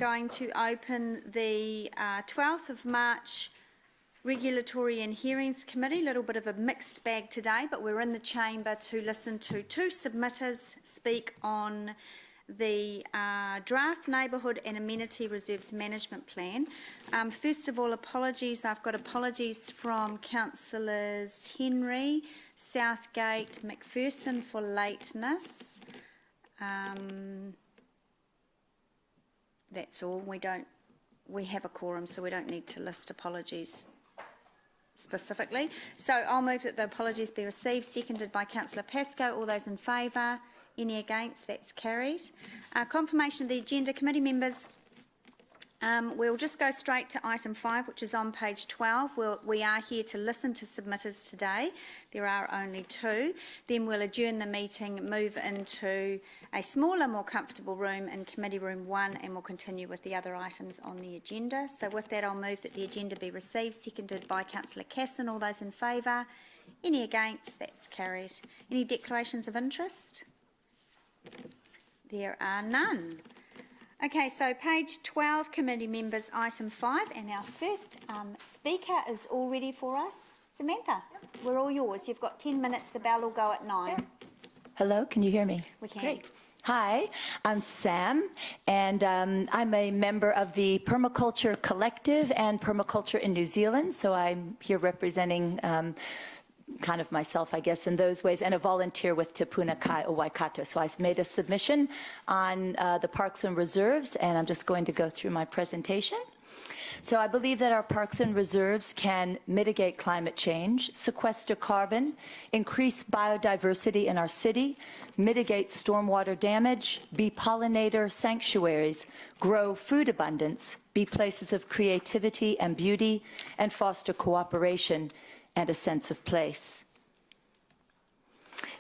going to open the 12th of March Regulatory and Hearings Committee. A little bit of a mixed bag today, but we're in the chamber to listen to two submitters speak on the draft Neighbourhood and Amenity Reserves Management Plan. First of all, apologies. I've got apologies from Councillors Henry, Southgate, McPherson for lateness. That's all. We have a quorum, so we don't need to list apologies specifically. So I'll move that the apologies be received. Seconded by Councillor Pascoe. All those in favour? Any against? That's carried. Confirmation of the agenda. Committee members, we'll just go straight to item 5, which is on page 12. We are here to listen to submitters today. There are only 2. Then we'll adjourn the meeting, move into a smaller, more comfortable room in Committee Room 1, and we'll continue with the other items on the agenda. So with that, I'll move that the agenda be received, seconded by Councillor Casson. All those in favour? Any against? That's carried. Any declarations of interest? There are none. Okay, so page 12, committee members, item 5, and our first speaker is all ready for us. Samantha, we're all yours. You've got 10 minutes. The bell will go at 9. Hello, can you hear me? We can. Great. Hi, I'm Sam, and I'm a member of the Permaculture Collective and Permaculture in New Zealand, so I'm here representing kind of myself, I guess, in those ways, and a volunteer with Te Puna Kai o Waikato. So I made a submission on the parks and reserves, and I'm just going to go through my presentation. So I believe that our parks and reserves can mitigate climate change, sequester carbon, increase biodiversity in our city, mitigate stormwater damage, be pollinator sanctuaries, grow food abundance, be places of creativity and beauty, and foster cooperation and a sense of place.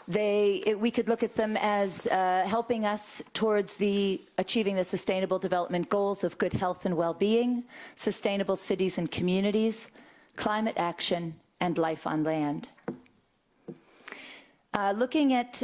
We could look at them as helping us towards achieving the Sustainable Development Goals of good health and well-being, sustainable cities and communities, climate action, and life on land. Looking at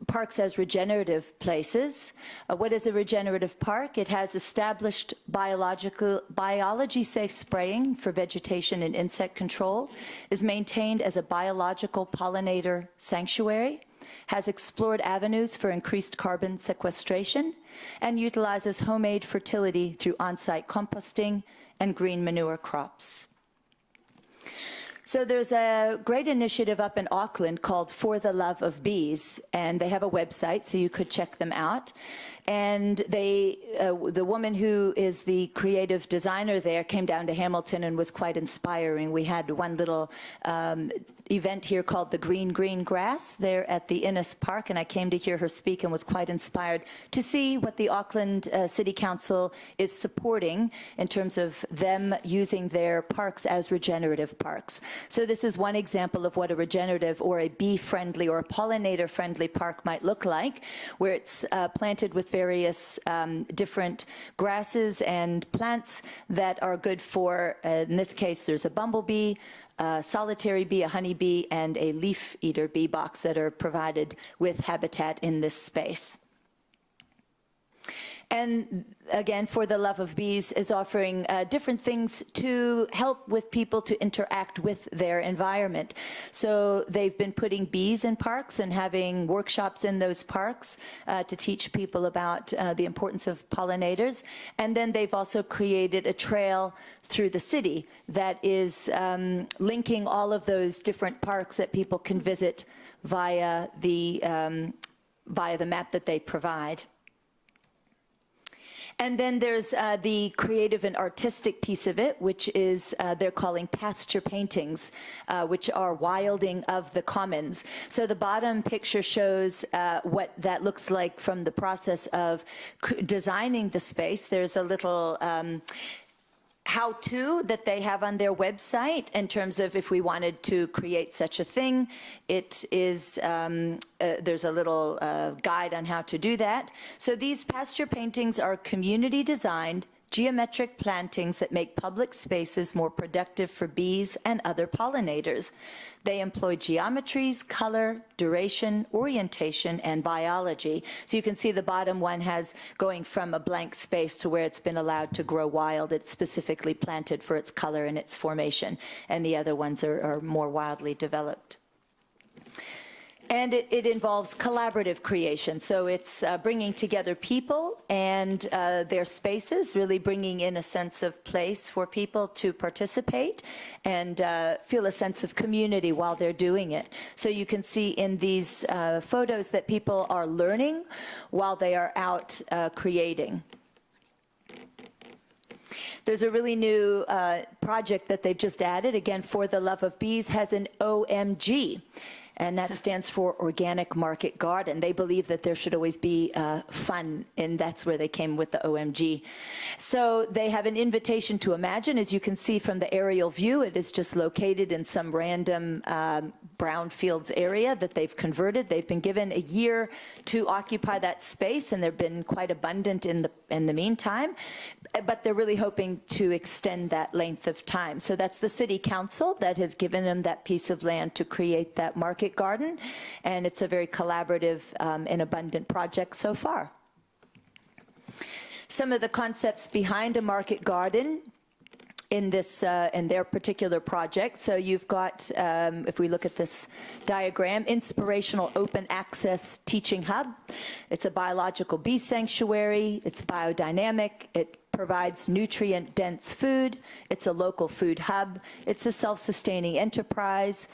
parks as regenerative places, what is a regenerative park? It has established biology-safe spraying for vegetation and insect control, is maintained as a biological pollinator sanctuary, has explored avenues for increased carbon sequestration, and utilizes homemade fertility through on-site composting and green manure crops. So there's a great initiative up in Auckland called For the Love of Bees, and they have a website, so you could check them out. And the woman who is the creative designer there came down to Hamilton and was quite inspiring. We had one little event here called the Green Grass there at the Innes Park, and I came to hear her speak and was quite inspired to see what the Auckland City Council is supporting in terms of them using their parks as regenerative parks. So this is one example of what a regenerative or a bee-friendly or a pollinator-friendly park might look like, where it's planted with various different grasses and plants that are good for, in this case, there's a bumblebee, a solitary bee, a honeybee, and a leaf eater bee box that are provided with habitat in this space. And again, For the Love of Bees is offering different things to help with people to interact with their environment. So they've been putting bees in parks and having workshops in those parks to teach people about the importance of pollinators. And then they've also created a trail through the city that is linking all of those different parks that people can visit via the map that they provide. And then there's the creative and artistic piece of it, which is they're calling pasture paintings, which are wilding of the commons. So the bottom picture shows what that looks like from the process of designing the space. There's a little how-to that they have on their website in terms of if we wanted to create such a thing. It is, there's a little guide on how to do that. So these pasture paintings are community designed, geometric plantings that make public spaces more productive for bees and other pollinators. They employ geometries, color, duration, orientation, and biology. So you can see the bottom one has going from a blank space to where it's been allowed to grow wild. It's specifically planted for its color and its formation, and the other ones are more wildly developed. And it involves collaborative creation. So it's bringing together people and their spaces, really bringing in a sense of place for people to participate and feel a sense of community while they're doing it. So you can see in these photos that people are learning while they are out creating. There's a really new project that they've just added, again, For the Love of Bees, has an OMG. And that stands for Organic Market Garden. They believe that there should always be fun, and that's where they came with the OMG. So they have an invitation to imagine. As you can see from the aerial view, it is just located in some random brownfields area that they've converted. They've been given a year to occupy that space, and they've been quite abundant in the meantime. But they're really hoping to extend that length of time. So that's the city council that has given them that piece of land to create that market garden, and it's a very collaborative and abundant project so far. Some of the concepts behind a market garden in this in their particular project. So you've got, if we look at this diagram, inspirational open access teaching hub. It's a biological bee sanctuary. It's biodynamic. It provides nutrient-dense food. It's a local food hub. It's a self-sustaining enterprise.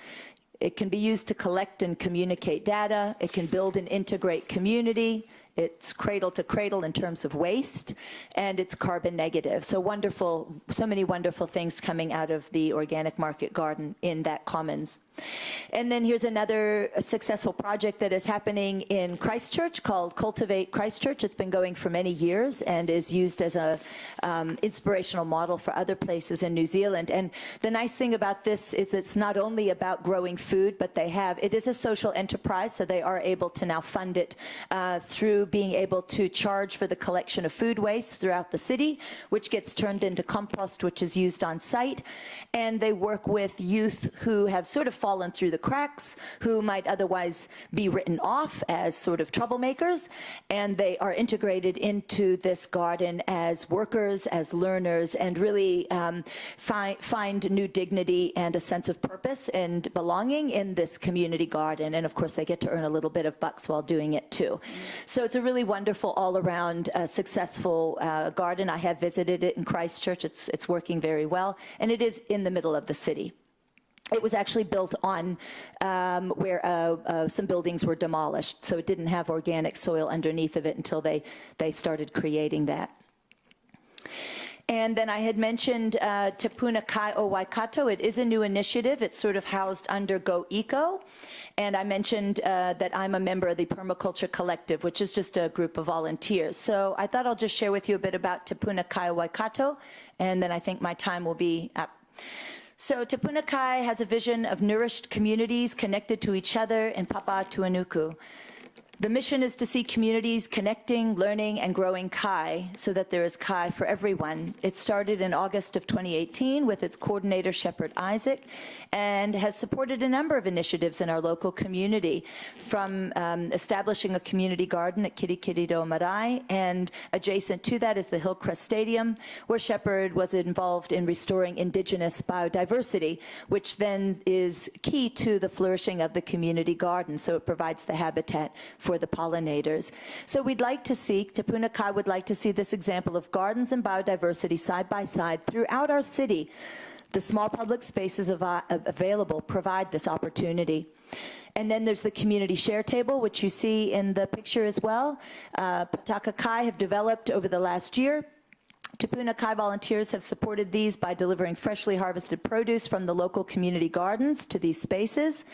It can be used to collect and communicate data. It can build and integrate community. It's cradle to cradle in terms of waste, and it's carbon negative. So wonderful, so many wonderful things coming out of the organic market garden in that commons. And then here's another successful project that is happening in Christchurch called Cultivate Christchurch. It's been going for many years and is used as a inspirational model for other places in New Zealand. And the nice thing about this is it's not only about growing food, but it is a social enterprise, so they are able to now fund it through being able to charge for the collection of food waste throughout the city, which gets turned into compost, which is used on site. And they work with youth who have sort of fallen through the cracks, who might otherwise be written off as sort of troublemakers, and they are integrated into this garden as workers, as learners, and really find new dignity and a sense of purpose and belonging in this community garden. And of course, they get to earn a little bit of bucks while doing it too. So it's a really wonderful all-around successful garden. I have visited it in Christchurch. It's working very well, and it is in the middle of the city. It was actually built on where some buildings were demolished, so it didn't have organic soil underneath of it until they started creating that. And then I had mentioned Te Puna Kai o Waikato. It is a new initiative. It's sort of housed under Go Eco. And I mentioned that I'm a member of the Permaculture Collective, which is just a group of volunteers. So I thought I'll just share with you a bit about Te Puna Kai o Waikato, and then I think my time will be up. So Te Puna Kai has a vision of nourished communities connected to each other in Papa Tuanuku. The mission is to see communities connecting, learning, and growing kai so that there is kai for everyone. It started in August of 2018 with its coordinator, Shepherd Isaac, and has supported a number of initiatives in our local community, from establishing a community garden at Kirikirido Marae, and adjacent to that is the Hillcrest Stadium, where Shepherd was involved in restoring indigenous biodiversity, which then is key to the flourishing of the community garden. So it provides the habitat for the pollinators. So we'd like to see, Te Puna Kai would like to see this example of gardens and biodiversity side by side throughout our city. The small public spaces available provide this opportunity. And then there's the community share table, which you see in the picture as well. Pataka Kai have developed over the last year. Te Puna Kai volunteers have supported these by delivering freshly harvested produce from the local community gardens to these spaces.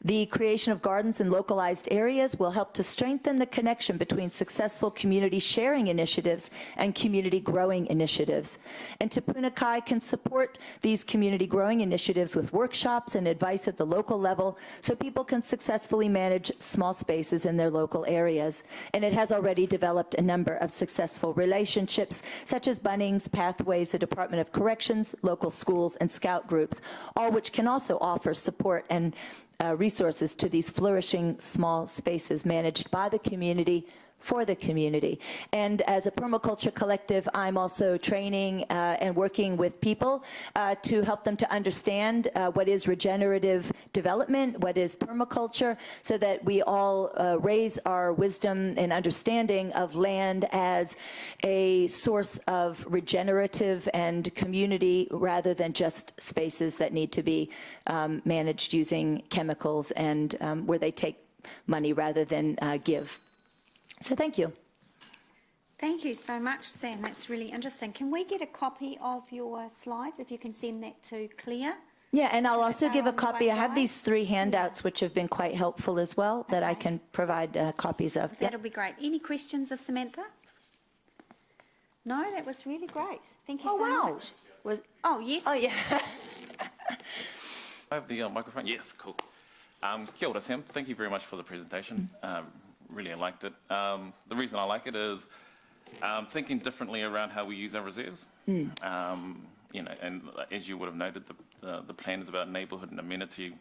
The creation of gardens in localized areas will help to strengthen the connection between successful community sharing initiatives and community growing initiatives. And Te Puna Kai can support these community growing initiatives with workshops and advice at the local level so people can successfully manage small spaces in their local areas. And it has already developed a number of successful relationships, such as Bunnings, Pathways, the Department of Corrections, local schools, and scout groups, all which can also offer support and resources to these flourishing small spaces managed by the community for the community. And as a permaculture collective, I'm also training and working with people to help them to understand what is regenerative development, what is permaculture, so that we all raise our wisdom and understanding of land as a source of regenerative and community rather than just spaces that need to be managed using chemicals and where they take money rather than give. So thank you. Thank you so much, Sam. That's really interesting. Can we get a copy of your slides, if you can send that to Claire? Yeah, and I'll So also that give a they're on the copy. I have OneDrive? these 3 handouts, which have been quite helpful as well, that I Okay. can provide copies of. Yep. That'll be great. Any questions of Samantha? No, that was really great. Thank you Oh, so wow. much. Was, Oh, yes. oh, yeah. I have the microphone. Yes, cool. Kia ora, Sam. Thank you very much for the presentation. Really liked it. The reason I like it is thinking differently around how we use our reserves. You know, and as you would have noted, the plan is about neighbourhood and amenity.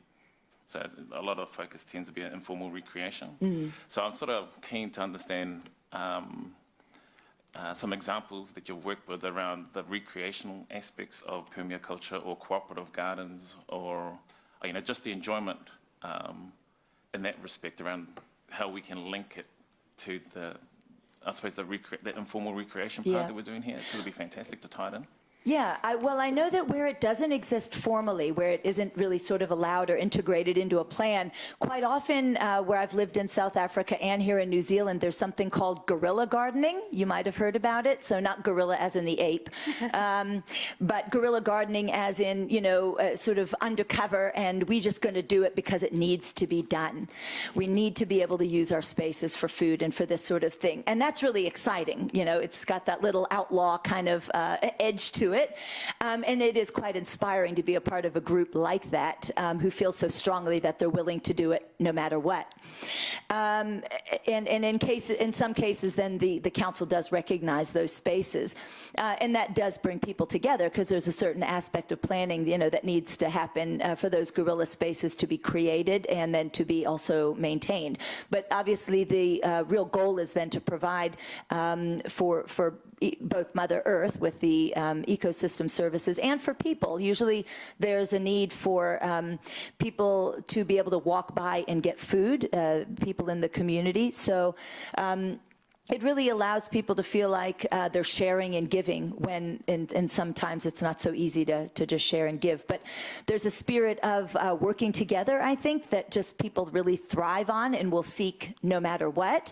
So a lot of focus tends to be on informal recreation. So I'm sort of keen to understand some examples that you've worked with around the recreational aspects of permaculture or cooperative gardens, or you know, just the enjoyment in that respect around how we can link it to the, I suppose, the informal recreation part Yeah. that we're doing here. It would be fantastic to tie it in. Yeah, well, I know that where it doesn't exist formally, where it isn't really sort of allowed or integrated into a plan, quite often where I've lived in South Africa and here in New Zealand, there's something called guerrilla gardening. You might have heard about it. So not gorilla as in the ape, but guerrilla gardening as in, you know, sort of undercover, and we just going to do it because it needs to be done. We need to be able to use our spaces for food and for this sort of thing. And that's really exciting. You know, it's got that little outlaw kind of edge to it. And it is quite inspiring to be a part of a group like that who feels so strongly that they're willing to do it no matter what. And in some cases, then the council does recognize those spaces. And that does bring people together because there's a certain aspect of planning, you know, that needs to happen for those guerrilla spaces to be created and then to be also maintained. But obviously the real goal is then to provide for both Mother Earth with the ecosystem services and for people. Usually there's a need for people to be able to walk by and get food, people in the community. So it really allows people to feel like they're sharing and giving when, and sometimes it's not so easy to just share and give. But there's a spirit of working together, I think, that just people really thrive on and will seek no matter what.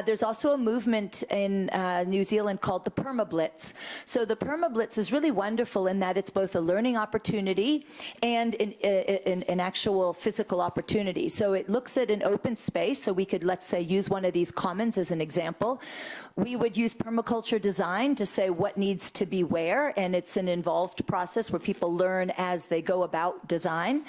There's also a movement in New Zealand called the Permablitz. So the Permablitz is really wonderful in that it's both a learning opportunity and an actual physical opportunity. So it looks at an open space. So we could, let's say, use one of these commons as an example. We would use permaculture design to say what needs to be where, and it's an involved process where people learn as they go about design.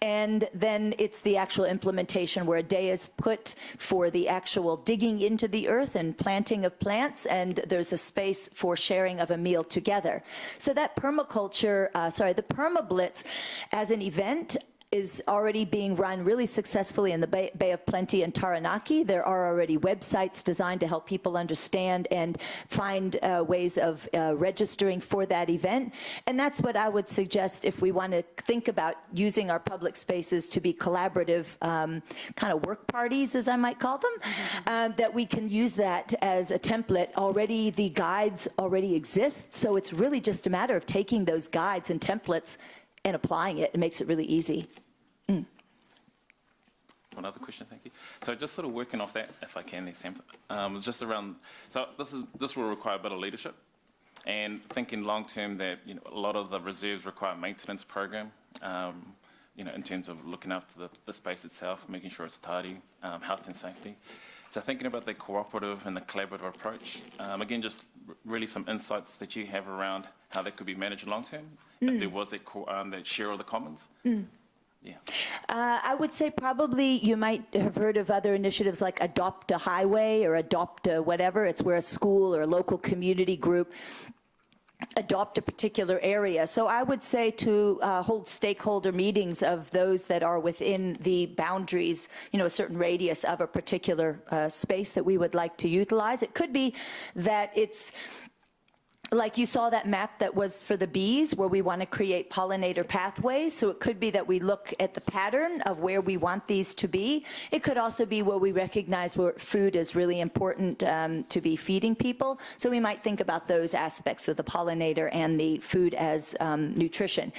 And then it's the actual implementation where a day is put for the actual digging into the earth and planting of plants, and there's a space for sharing of a meal together. So that permaculture, the Permablitz as an event is already being run really successfully in the Bay of Plenty and Taranaki. There are already websites designed to help people understand and find ways of registering for that event. And that's what I would suggest if we want to think about using our public spaces to be collaborative kind of work parties, as I might call them, that we can use that as a template. Already the guides already exist, so it's really just a matter of taking those guides and templates and applying it. It makes it really easy. One other question, thank you. So just sort of working off that, if I can, Sam, just around, so this will require a bit of leadership, and thinking long term that, you know, a lot of the reserves require a maintenance program in terms of looking after the space itself, making sure it's tidy, health and safety. So thinking about the cooperative and the collaborative approach, again, just really some insights that you have around how that could be managed long-term, if there was that share of the commons. Yeah. I would say probably you might have heard of other initiatives like Adopt a Highway or Adopt a whatever. It's where a school or a local community group adopt a particular area. So I would say to hold stakeholder meetings of those that are within the boundaries, a certain radius of a particular space that we would like to utilize. It could be that it's like you saw that map that was for the bees, where we want to create pollinator pathways. So it could be that we look at the pattern of where we want these to be. It could also be where we recognize where food is really important to be feeding people. So we might think about those aspects of the pollinator and the food as nutrition.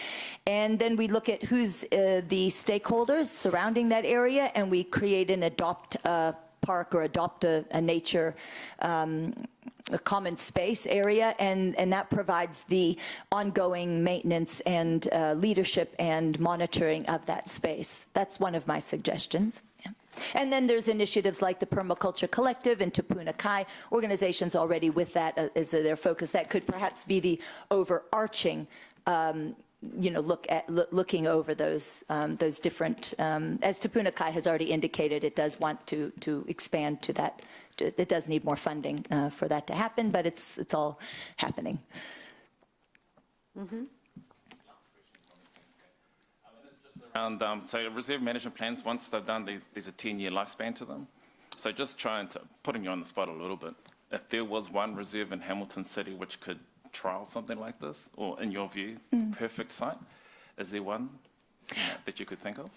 And then we look at who's the stakeholders surrounding that area, and we create an adopt a park or adopt a nature a common space area, and that provides the ongoing maintenance and leadership and monitoring of that space. That's one of my suggestions. Yeah. And then there's initiatives like the Permaculture Collective and Te Puna Kai, organizations already with that as their focus. That could perhaps be the overarching looking over those different, as Te Puna Kai has already indicated, it does want to expand to that. It does need more funding for that to happen, but it's all happening. Mm-hmm. Around, so reserve management plans, once they're done, there's a 10-year lifespan to them. So just putting you on the spot a little bit, if there was one reserve in Hamilton City which could trial something like this, or in your view, perfect site, is there one that you could think of?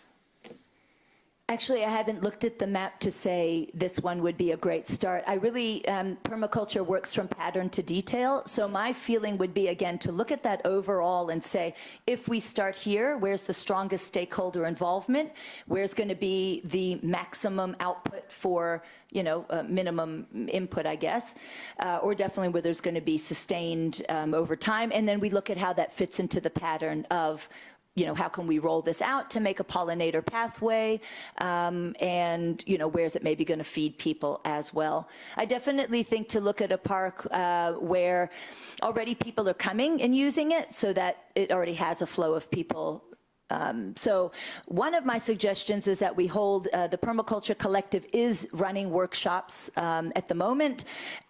Actually, I haven't looked at the map to say this one would be a great start. I really, permaculture works from pattern to detail. So my feeling would be, again, to look at that overall and say, if we start here, where's the strongest stakeholder involvement? Where's going to be the maximum output for, minimum input, I guess, or definitely where there's going to be sustained over time. And then we look at how that fits into the pattern of, how can we roll this out to make a pollinator pathway, and, where's it maybe going to feed people as well. I definitely think to look at a park where already people are coming and using it so that it already has a flow of people. So one of my suggestions is that we hold, the Permaculture Collective is running workshops at the moment.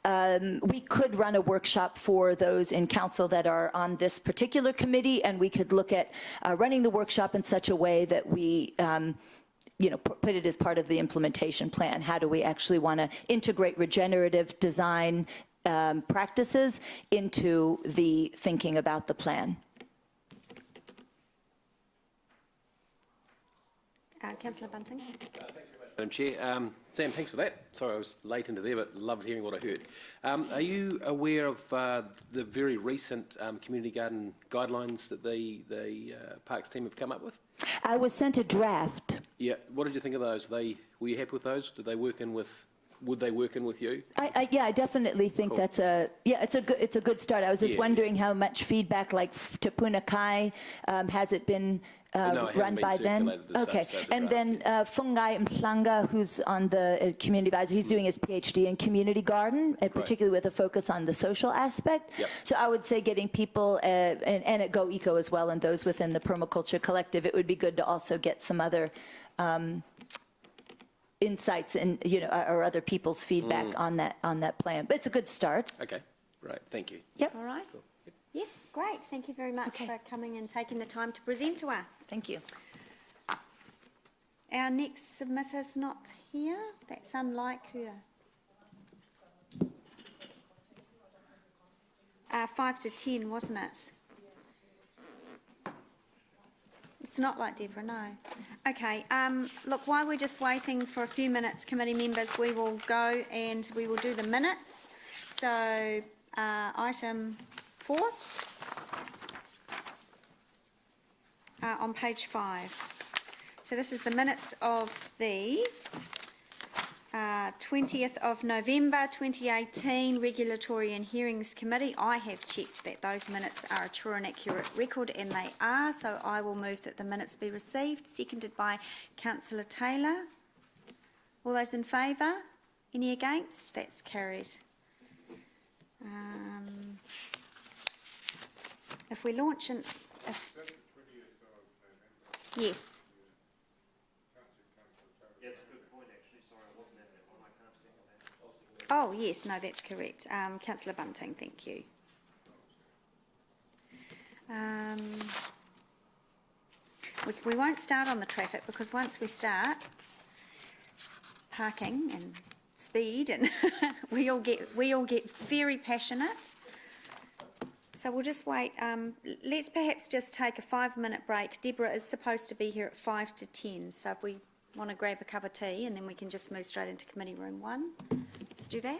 We could run a workshop for those in council that are on this particular committee, and we could look at running the workshop in such a way that we put it as part of the implementation plan. How do we actually want to integrate regenerative design practices into the thinking about the plan? Councillor Bunting. Madam Chair. Sam, thanks for that. Sorry I was late into there, but loved hearing what I heard. Are you aware of the very recent community garden guidelines that the Parks team have come up with? I was sent a draft. Yeah. What did you think of those? Were you happy with those? Did they work in with? Would they work in with you? Yeah, I definitely think cool. It's a good start. I was just wondering how much feedback, like Te Puna Kai, has it been no, it run by then? Okay, and then Fungai Mhlanga, who's on the community advisor, he's doing his PhD in community garden, and particularly with a focus on the social aspect. Yep. So I would say getting people, and at Go Eco as well, and those within the Permaculture Collective, it would be good to also get some other insights and or other people's feedback on that plan. But it's a good start. Okay, right. Thank you. Yep. All right. Cool. Yep. Yes, great. Thank you very much for coming and taking the time to present to us. Thank you. Our next submitter's not here. That's unlike her. 5 to 10, wasn't it? It's not like Deborah, no. Okay, look, while we're just waiting for a few minutes, committee members, we will go and we will do the minutes. So, item 4 on page 5. So this is the minutes of the 20th of November 2018, Regulatory and Hearings Committee. I have checked that those minutes are a true and accurate record, and they are, so I will move that the minutes be received, seconded by Councillor Taylor. All those in favour? Any against? That's carried. If we launch an... Yes. Oh, yes, no, that's correct. Councillor Bunting, thank you. We won't start on the traffic because once we start, parking and speed and we all get very passionate. So we'll just wait. Let's perhaps just take a 5-minute break. Deborah is supposed to be here at 5 to 10, so if we want to grab a cup of tea and then we can just move straight into committee room 1. Let's do that.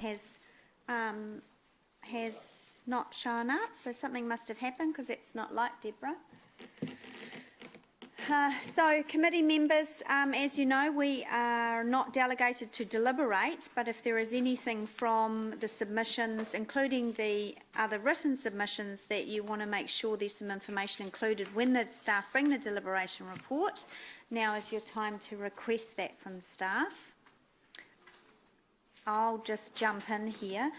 has not shown up, so something must have happened because it's not like Deborah. So committee members, as you know, we are not delegated to deliberate, but if there is anything from the submissions, including the other written submissions, that you want to make sure there's some information included when the staff bring the deliberation report, now is your time to request that from staff. I'll just jump in here.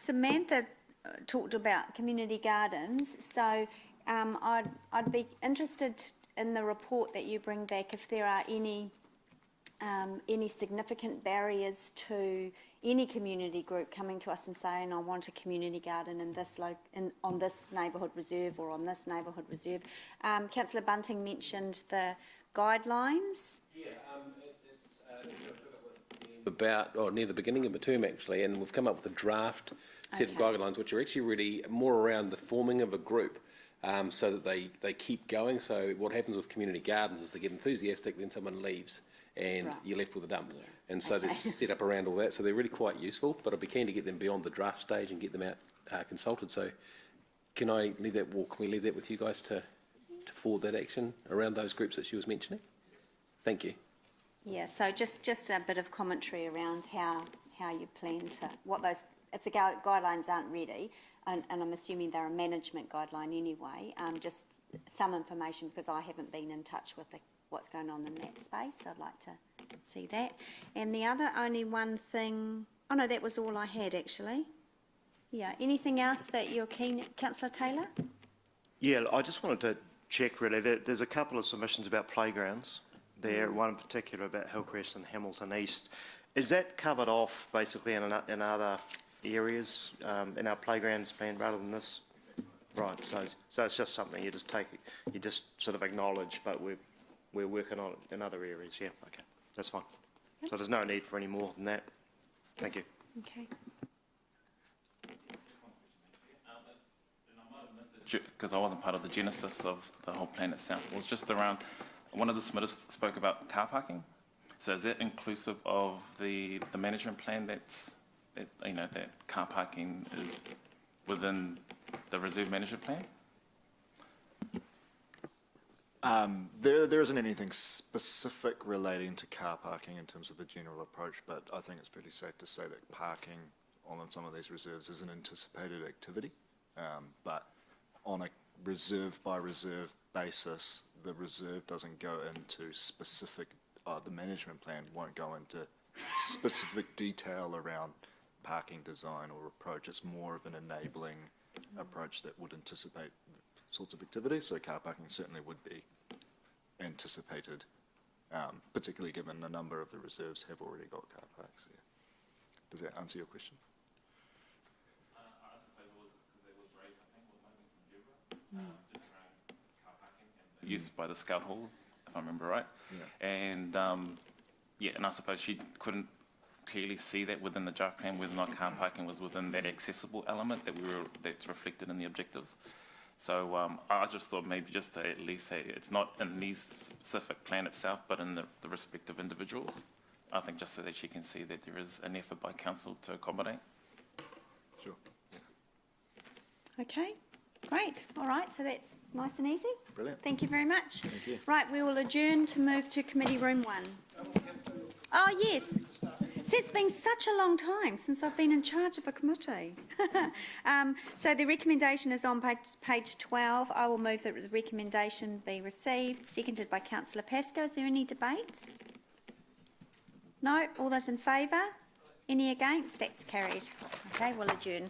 Samantha talked about community gardens, so I'd be interested in the report that you bring back if there are any significant barriers to any community group coming to us and saying, I want a community garden in this on this neighbourhood reserve or on this neighbourhood reserve. Councillor Bunting mentioned the guidelines. Yeah, it's near the beginning of the term actually, and we've come up with a draft set of guidelines which are actually really more around the forming of a group, so that they keep going. So what happens with community gardens is they get enthusiastic, then someone leaves and you're left with a dump. And so they're set up around all that, so they're really quite useful, but I'd be keen to get them beyond the draft stage and get them out consulted. So can I leave that, or can we leave that with you guys to forward that action around those groups that she was mentioning? Thank you. Yeah, so just a bit of commentary around how you plan to, what those, if the guidelines aren't ready, and I'm assuming they're a management guideline anyway, just some information, because I haven't been in touch with what's going on in that space. I'd like to see that. And the other, only one thing, oh no, that was all I had actually. Yeah, anything else that you're keen, Councillor Taylor? Yeah, I just wanted to check really, there's a couple of submissions about playgrounds there, one in particular about Hillcrest and Hamilton East. Is that covered off basically in other areas in our playgrounds plan rather than this? Right, so it's just something you just sort of acknowledge, but we're working on it in other areas. Yeah, okay, that's fine. Yep. So there's no need for any more than that. Thank you. Okay. Because I wasn't part of the genesis of the whole plan itself. It was just around, one of the submitters spoke about car parking. So is that inclusive of the management plan that car parking is within the reserve management plan? There isn't anything specific relating to car parking in terms of a general approach, but I think it's fairly safe to say that parking on some of these reserves is an anticipated activity. But on a reserve by reserve basis, the reserve doesn't go into specific, the management plan won't go into specific detail around parking design or approach. It's more of an enabling approach that would anticipate sorts of activities. So car parking certainly would be anticipated, particularly given a number of the reserves have already got car parks there. Does that answer your question? I suppose it was because it was raised, I think, with maybe from Deborah, just around car parking and used by the Scout Hall, if I remember right. Yeah. And and I suppose she couldn't clearly see that within the draft plan, whether or not car parking was within that accessible element that's reflected in the objectives. So I just thought maybe just to at least say it's not in these specific plan itself, but in the respective individuals. I think just so that she can see that there is an effort by council to accommodate. Sure. Yeah. Okay, great. All right, so that's nice and easy. Brilliant. Thank you very much. Thank you. Right, we will adjourn to move to committee room 1. Oh, yes. See, it's been such a long time since I've been in charge of a committee. So the recommendation is on page 12. I will move that the recommendation be received, seconded by Councillor Pascoe. Is there any debate? No? All those in favour? Any against? That's carried. Okay, we'll adjourn.